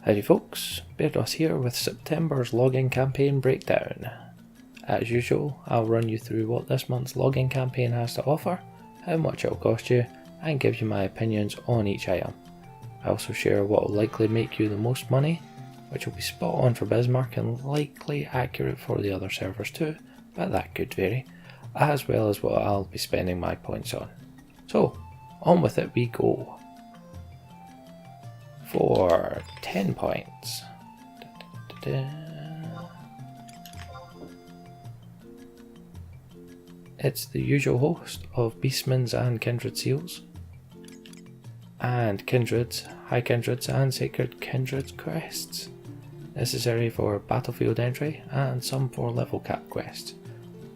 Howdy folks, Bairdos here with September's login campaign breakdown. As usual, I'll run you through what this month's login campaign has to offer, how much it'll cost you, and give you my opinions on each item. I also share what will likely make you the most money, which will be spot on for Bismarck and likely accurate for the other servers too, but that could vary, as well as what I'll be spending my points on. So, on with it we go. For 10 points. It's the usual host of Beastmans and Kindred Seals, and Kindreds, High Kindreds and Sacred Kindreds quests, necessary for battlefield entry and some for level cap quests,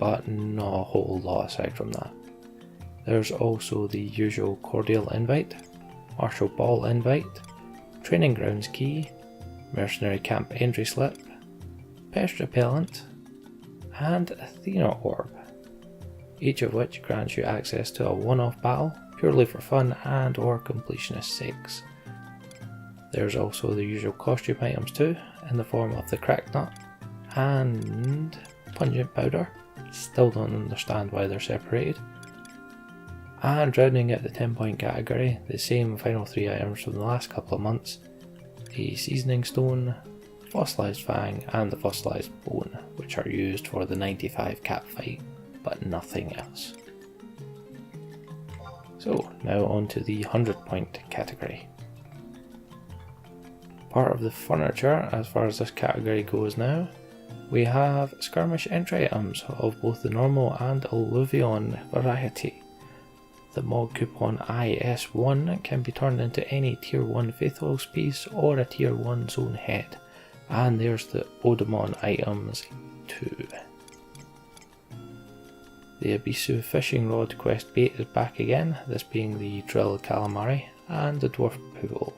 but not a whole lot aside from that. There's also the usual Cordial Invite, Martial Ball Invite, Training Grounds Key, Mercenary Camp Entry Slip, Pest Repellent, and Athena Orb, each of which grants you access to a one-off battle purely for fun and or completionist sakes. There's also the usual costume items too, in the form of the Cracked Nut and Pungent Powder, still don't understand why they're separated. And rounding out the 10 point category, the same final 3 items from the last couple of months, the Seasoning Stone, Fossilized Fang and the Fossilized Bone, which are used for the 95 cap fight, but nothing else. So now on to the 100 point category. Part of the furniture as far as this category goes now, we have skirmish entry items of both the normal and alluvion variety. The mod coupon IS1 can be turned into any tier 1 Faithfuls piece or a tier 1 zone head, and there's the Odamon items too. The Abisu fishing rod quest bait is back again, this being the Drill Calamari and the Dwarf Pool.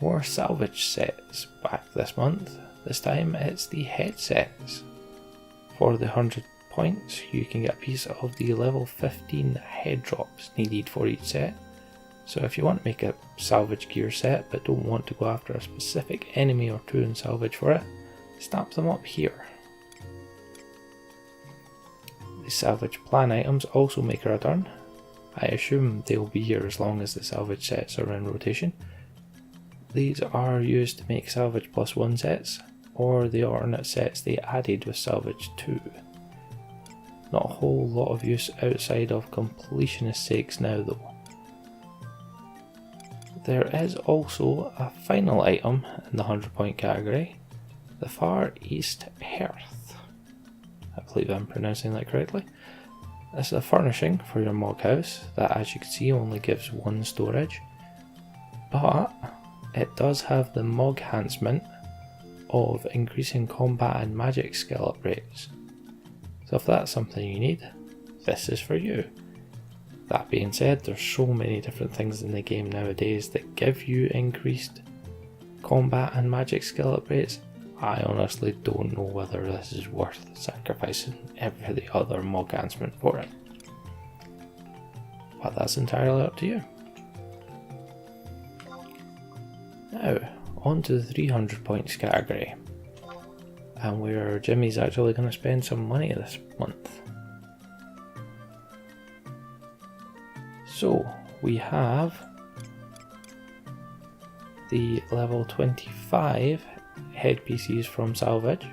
More salvage sets back this month, this time it's the head sets. For the 100 points, you can get a piece of the level 15 head drops needed for each set. So if you want to make a salvage gear set but don't want to go after a specific enemy or two and salvage for it, snap them up here. The salvage plan items also make a return. I assume they'll be here as long as the salvage sets are in rotation. These are used to make salvage +1 sets, or the alternate sets they added with salvage 2. Not a whole lot of use outside of completionist sakes now though. There is also a final item in the 100 point category, the Far East Hearth. I believe I'm pronouncing that correctly. This is a furnishing for your Mog House that, as you can see, only gives 1 storage, but it does have the Mog enhancement of increasing combat and magic skill upgrades. So if that's something you need, this is for you. That being said, there's so many different things in the game nowadays that give you increased combat and magic skill upgrades. I honestly don't know whether this is worth sacrificing every other Mog enhancement for it. But that's entirely up to you. Now, on to the 300 points category, and where Jimmy's actually going to spend some money this month. So we have the level 25 headpieces from Salvage,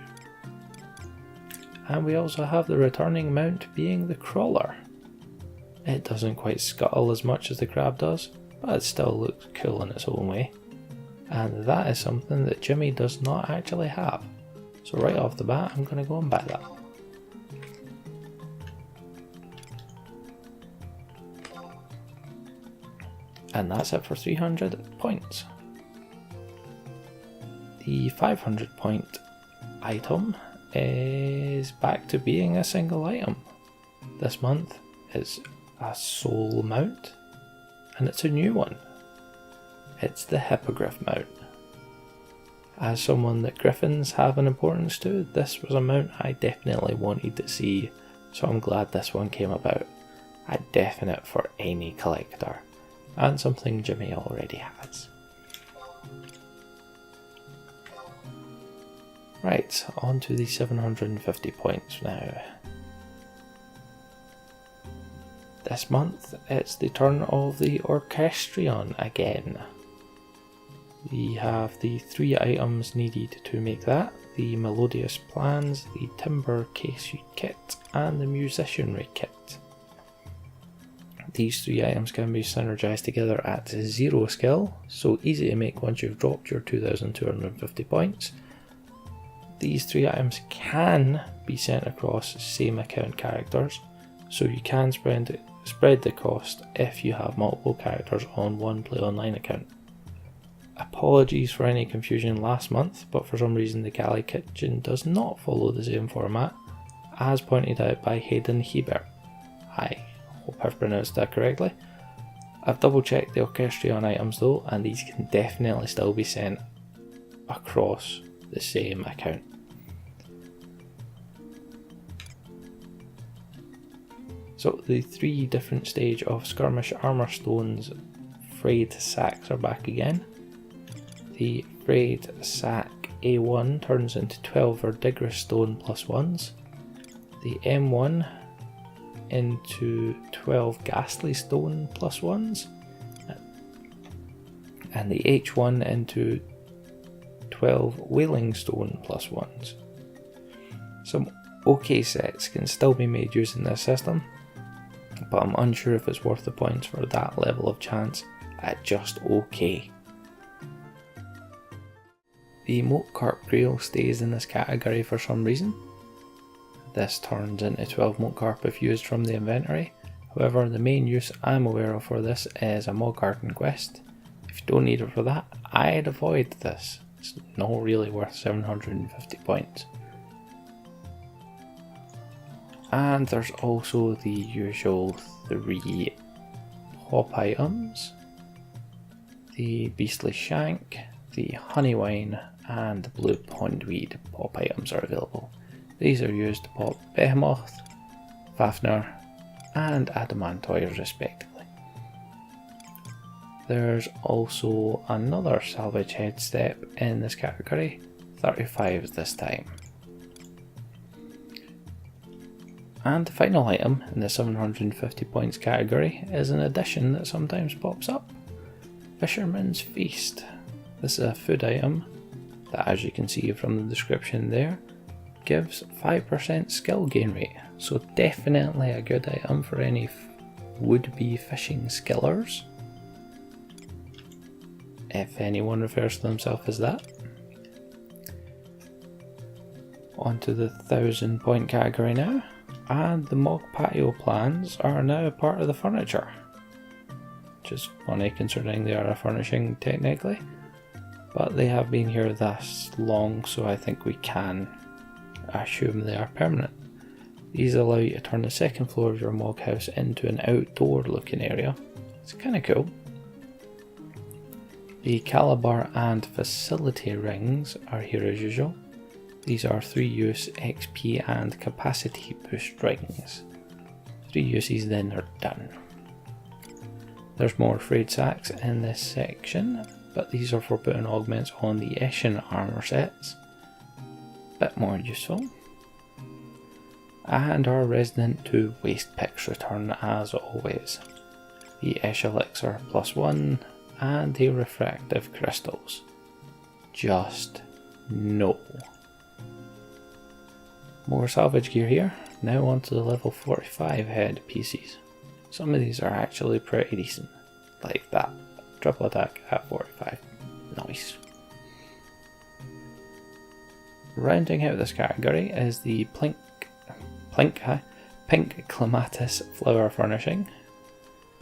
and we also have the returning mount being the Crawler. It doesn't quite scuttle as much as the Crab does, but it still looks cool in its own way, and that is something that Jimmy does not actually have. So right off the bat, I'm going to go and buy that. And that's it for 300 points. The 500 point item is back to being a single item. This month is a soul mount, and it's a new one. It's the Hippogriff mount. As someone that griffins have an importance to, this was a mount I definitely wanted to see, so I'm glad this one came about. A definite for any collector, and something Jimmy already has. Right, on to the 750 points now. This month it's the turn of the Orchestrion again. We have the 3 items needed to make that: the Melodious Plans, the Timber Case Kit, and the Musicianry Kit. These 3 items can be synergised together at 0 skill, so easy to make once you've dropped your 2250 points. These 3 items can be sent across same account characters, so you can spread the cost if you have multiple characters on one Play Online account. Apologies for any confusion last month, but for some reason the Galley Kitchen does not follow the same format, as pointed out by Hayden Hebert. I hope I've pronounced that correctly. I've double checked the Orchestrion items though, and these can definitely still be sent across the same account. So the 3 different stage of Skirmish Armour Stones Frayed Sacks are back again. The Frayed Sack A1 turns into 12 Verdigris Stone +1s. The M1 into 12 Ghastly Stone +1s. And the H1 into 12 Wailing Stone +1s. Some OK sets can still be made using this system, but I'm unsure if it's worth the points for that level of chance at just OK. The Moat Carp Grail stays in this category for some reason. This turns into 12 Moat Carp if used from the inventory. However, the main use I'm aware of for this is a Mog Garden quest. If you don't need it for that, I'd avoid this. It's not really worth 750 points. And there's also the usual 3 pop items: the Beastly Shank, the Honey Wine, and the Blue Pondweed pop items are available. These are used to pop Behemoth, Fafnir, and Adamantoid respectively. There's also another salvage head step in this category, 35 this time. And the final item in the 750 points category is an addition that sometimes pops up: Fisherman's Feast. This is a food item that, as you can see from the description there, gives 5% skill gain rate, so definitely a good item for any would-be fishing skillers, if anyone refers to themselves as that. On to the 1000 point category now, and the Mog Patio plans are now part of the furniture, which is funny considering they are a furnishing technically, but they have been here this long, so I think we can assume they are permanent. These allow you to turn the second floor of your Mog house into an outdoor looking area. It's kind of cool. The Calabar and Facility rings are here as usual. These are 3 use XP and capacity boost rings. 3 uses, then they're done. There's more frayed sacks in this section, but these are for putting augments on the Eshin armor sets. Bit more useful. And our Resident 2 waste picks return as always. The Esh Elixir +1 and the Refractive Crystals. Just no. More salvage gear here. Now onto the level 45 head pieces. Some of these are actually pretty decent, like that. Triple attack at 45. Nice. Rounding out this category is the Pink Clematis flower furnishing.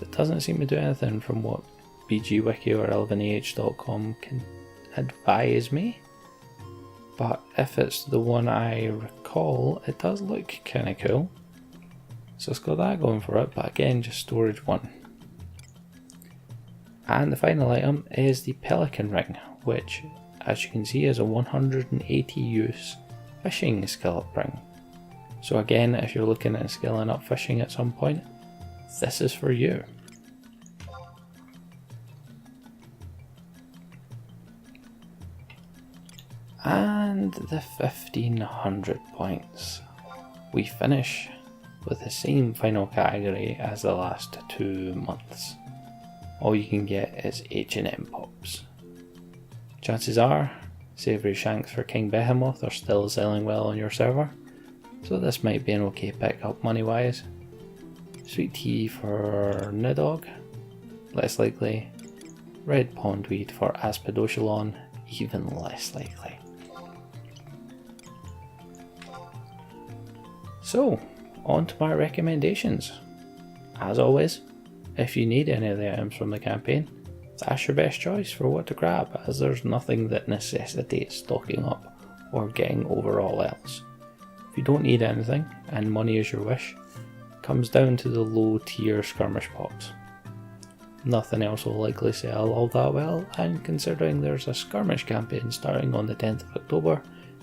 It doesn't seem to do anything from what BGWiki or ElevenAH.com can advise me, but if it's the one I recall, it does look kinda cool. So it's got that going for it, but again, just storage 1. And the final item is the Pelican Ring, which, as you can see, is a 180 use fishing skill up ring. So again, if you're looking at skilling up fishing at some point, this is for you. And the 1500 points. We finish with the same final category as the last 2 months. All you can get is H&M Pops. Chances are, Savoury Shanks for King Behemoth are still selling well on your server, so this might be an okay pick up money wise. Sweet Tea for Nidog, less likely. Red Pondweed for Aspidochelon, even less likely. So, on to my recommendations. As always, if you need any of the items from the campaign, that's your best choice for what to grab, as there's nothing that necessitates stocking up or getting overall else. If you don't need anything, and money is your wish, it comes down to the low tier skirmish pops. Nothing else will likely sell all that well, and considering there's a skirmish campaign starting on the 10th of October,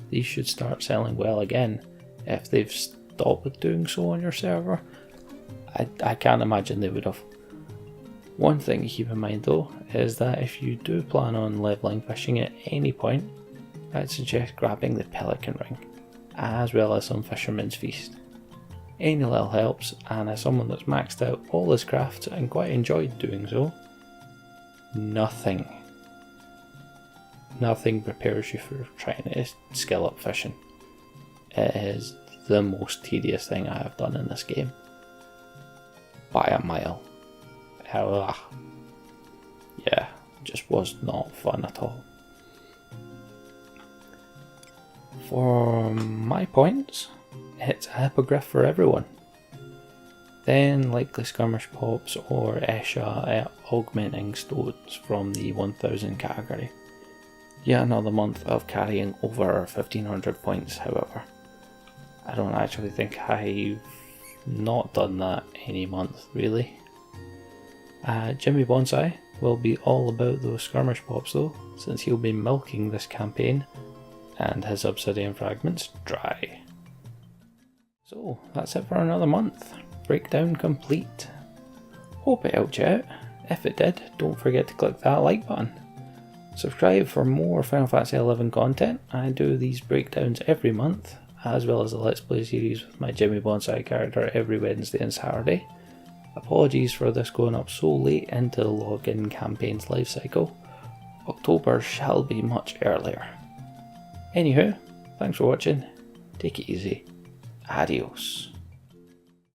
these should start selling well again. If they've stopped with doing so on your server, I can't imagine they would have. One thing to keep in mind though is that if you do plan on leveling fishing at any point, I'd suggest grabbing the Pelican Ring, as well as some Fisherman's Feast. Any little helps, and as someone that's maxed out all his crafts and quite enjoyed doing so, nothing prepares you for trying to skill up fishing. It is the most tedious thing I have done in this game. By a mile. Yeah, just was not fun at all. For my points, it's a hippogriff for everyone. Then likely skirmish pops or Esha augmenting stones from the 1000 category. Yet another month of carrying over 1500 points, however. I don't actually think I've not done that any month really. Jimmy Bonsai will be all about those skirmish pops though, since he'll be milking this campaign and his obsidian fragments dry. So that's it for another month. Breakdown complete. Hope it helped you out. If it did, don't forget to click that like button. Subscribe for more Final Fantasy XI content. I do these breakdowns every month, as well as the Let's Play series with my Jimmy Bonsai character every Wednesday and Saturday. Apologies for this going up so late into the login campaign's life cycle. October shall be much earlier. Anywho, thanks for watching. Take it easy. Adios.